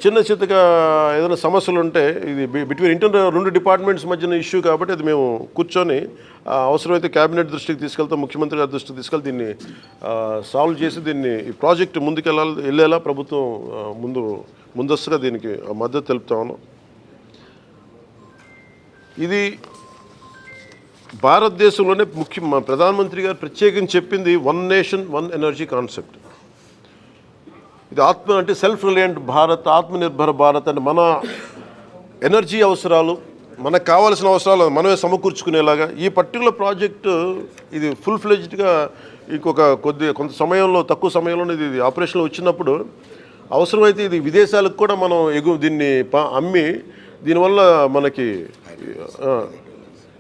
చిన్న చిత్తగా ఏదైనా సమస్యలు ఉంటే ఇది బిట్వీన్ రెండు డిపార్ట్మెంట్స్ మధ్యన ఇష్యూ కాబట్టి అది మేము కూర్చొని అవసరమైతే క్యాబినెట్ దృష్టికి తీసుకెళ్తాం, ముఖ్యమంత్రి గారి దృష్టికి తీసుకెళ్తే దీన్ని సాల్వ్ చేసి దీన్ని ఈ ప్రాజెక్ట్ వెళ్ళేలా ప్రభుత్వం ముందస్తుగా దీనికి మద్దతు తెలుపుతాము. ఇది భారతదేశంలోనే ప్రధానమంత్రి గారు ప్రత్యేకించి చెప్పింది one nation one energy concept. ఇది అంటే సెల్ఫ్ రిలయంట్ భారత్, ఆత్మనిర్భర భారత్ అంటే మన ఎనర్జీ అవసరాలు, మనకు కావాల్సిన అవసరాలు మనమే సమకూర్చుకునేలాగా ఈ పర్టికులర్ ప్రాజెక్టు ఇది ఫుల్ ఫ్లెడ్జ్డ్గా కొంత సమయంలో, తక్కువ సమయంలోనే ఇది ఆపరేషన్లో వచ్చినప్పుడు అవసరమైతే ఇది విదేశాలకు కూడా మనం దీన్ని అమ్మి దీనివల్ల మనకి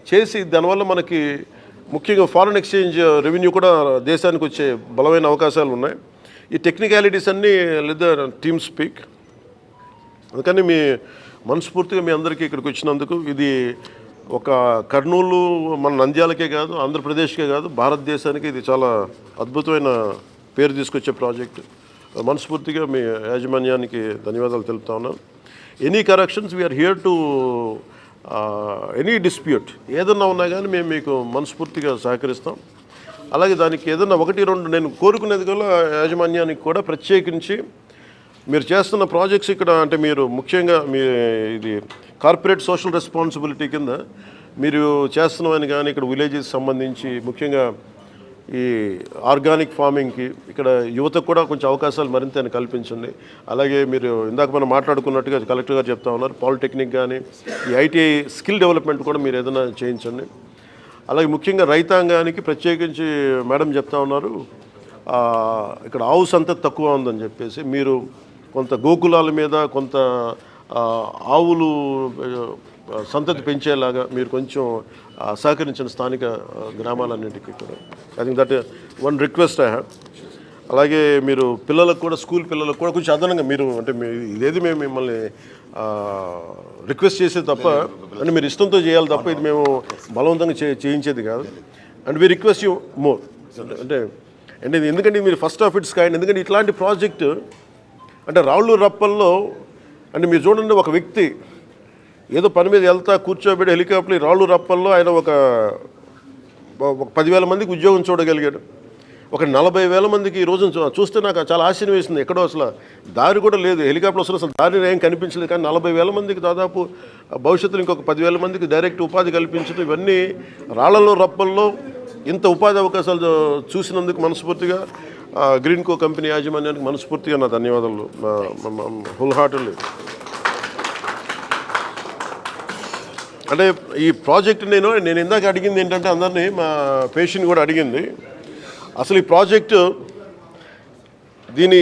చేసి దానివల్ల మనకి ముఖ్యంగా ఫారిన్ ఎక్స్చేంజ్ రెవెన్యూ కూడా దేశానికి వచ్చే బలమైన అవకాశాలు ఉన్నాయి. ఈ టెక్నికాలిటీస్ అన్నీ లేదా టీమ్ స్పీక్. అందుకని మనస్ఫూర్తిగా మీ అందరికీ ఇక్కడికి వచ్చినందుకు ఇది ఒక కర్నూలు మన నంద్యాలకే కాదు, ఆంధ్రప్రదేశ్కే కాదు, భారతదేశానికి ఇది చాలా అద్భుతమైన పేరు తీసుకొచ్చే ప్రాజెక్టు. మనస్ఫూర్తిగా మీ యాజమాన్యానికి ధన్యవాదాలు తెలుపుతా ఉన్నాను. Any corrections we're here to any dispute ఏదన్నా ఉన్నా కానీ మేము మీకు మనస్ఫూర్తిగా సహకరిస్తాం. అలాగే దానికి ఏదన్నా 1-2 నేను కోరుకునేది కూడా యాజమాన్యానికి కూడా ప్రత్యేకించి మీరు చేస్తున్న ప్రాజెక్ట్స్ ఇక్కడ అంటే మీరు ముఖ్యంగా ఇది కార్పొరేట్ సోషల్ రెస్పాన్సిబిలిటీ కింద మీరు చేస్తున్నామని కానీ ఇక్కడ విలేజెస్ సంబంధించి ముఖ్యంగా ఈ ఆర్గానిక్ ఫార్మింగ్కి ఇక్కడ యువతకు కూడా కొంచెం అవకాశాలు మరింత కల్పించండి. అలాగే మీరు ఇందాక మనం మాట్లాడుకున్నట్టుగా కలెక్టర్ గారు చెప్తా ఉన్నారు, పాలిటెక్నిక్ కానీ ఈ ఐటీఐ స్కిల్ డెవలప్మెంట్ కూడా మీరు ఏదైనా చేయించండి. అలాగే ముఖ్యంగా రైతాంగానికి ప్రత్యేకించి మేడం చెప్తా ఉన్నారు ఇక్కడ ఆవు సంతతి తక్కువ ఉందని చెప్పేసి మీరు కొంత గోకులాల మీద కొంత ఆవులు సంతతి పెంచేలాగా మీరు కొంచెం సహకరించిన స్థానిక గ్రామాలన్నింటికీ కూడా. I think that one request I have. అలాగే మీరు పిల్లలకు కూడా స్కూల్ పిల్లలకు కూడా కొంచెం అదనంగా మీరు అంటే ఇదేది మేము మిమ్మల్ని రిక్వెస్ట్ చేసేది తప్ప అంటే మీరు ఇష్టంతో చేయాలి తప్ప ఇది మేము బలవంతంగా చేయించేది కాదు. And we request you more అంటే ఎందుకంటే మీరు ఫస్ట్ ఆఫ్ ఇట్స్ కైండ్. ఎందుకంటే ఇట్లాంటి ప్రాజెక్టు అంటే రాళ్ళు రప్పల్లో అంటే మీరు చూడండి ఒక వ్యక్తి ఏదో పని మీద వెళ్తా కూర్చోబెట్టి హెలికాప్టర్ రాళ్ళు రప్పల్లో ఆయన ఒక 10,000 మందికి ఉద్యోగం చూడగలిగాడు. ఒక 40,000 మందికి ఈ రోజున చూస్తే నాకు చాలా ఆశ్చర్యం వేసింది. ఎక్కడో అసలు దారి కూడా లేదు, హెలికాప్టర్ అసలు దారి ఏం కనిపించలేదు. కానీ 40,000 మందికి దాదాపు భవిష్యత్తులో ఇంకొక 10,000 మందికి డైరెక్ట్ ఉపాధి కల్పించడం, ఇవన్నీ రాళ్లలో రప్పల్లో ఇంత ఉపాధి అవకాశాలు చూసినందుకు మనస్ఫూర్తిగా గ్రీన్ కో కంపెనీ యాజమాన్యానికి మనస్ఫూర్తిగా నా ధన్యవాదాలు ఫుల్ హార్టెడ్లీ. అంటే ఈ ప్రాజెక్ట్ నేను ఇందాక అడిగింది ఏంటంటే అందరినీ మా పేషెంట్ కూడా అడిగింది అసలు ఈ ప్రాజెక్టు దీన్ని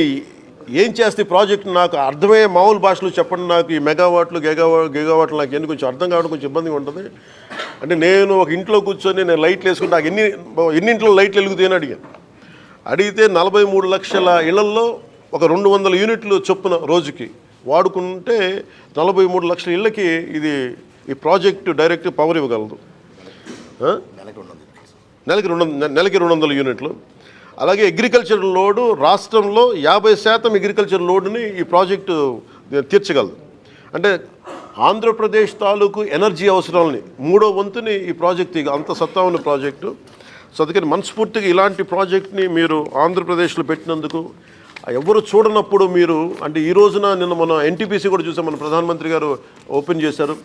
ఏం చేస్తే ప్రాజెక్ట్ నాకు అర్థమయ్యే మామూలు భాషలో చెప్పండి, నాకు ఈ మెగావాట్లు గిగావాట్లు నాకు ఎందుకు కొంచెం అర్థం కావడం కొంచెం ఇబ్బందిగా ఉంటుంది. అంటే నేను ఒక ఇంట్లో కూర్చొని నేను లైట్లు వేసుకుంటే నాకు ఎన్నింట్లో లైట్లు వెలుగుతాయని అడిగితే 43 లక్షల ఇళ్లల్లో ఒక 200 యూనిట్లు చొప్పున రోజుకి వాడుకుంటే 43 లక్షల ఇళ్ళకి ఈ ప్రాజెక్టు డైరెక్ట్ పవర్ ఇవ్వగలదు. నెలకి 200 యూనిట్లు. అలాగే అగ్రికల్చర్ లోడు రాష్ట్రంలో 50% అగ్రికల్చర్ లోడుని ఈ ప్రాజెక్టు తీర్చగలదు. అంటే ఆంధ్రప్రదేశ్ తాలూకు ఎనర్జీ అవసరాలని 3వ వంతుని ఈ ప్రాజెక్టు అంత సత్తా ఉన్న ప్రాజెక్టు. సో అందుకని మనస్ఫూర్తిగా ఇలాంటి ప్రాజెక్ట్ని మీరు ఆంధ్రప్రదేశ్లో పెట్టినందుకు ఎవరు చూడనప్పుడు మీరు అంటే ఈ రోజున నిన్న మన ఎన్టీపీసీ కూడా చూసాం, మన ప్రధానమంత్రి గారు ఓపెన్ చేశారు.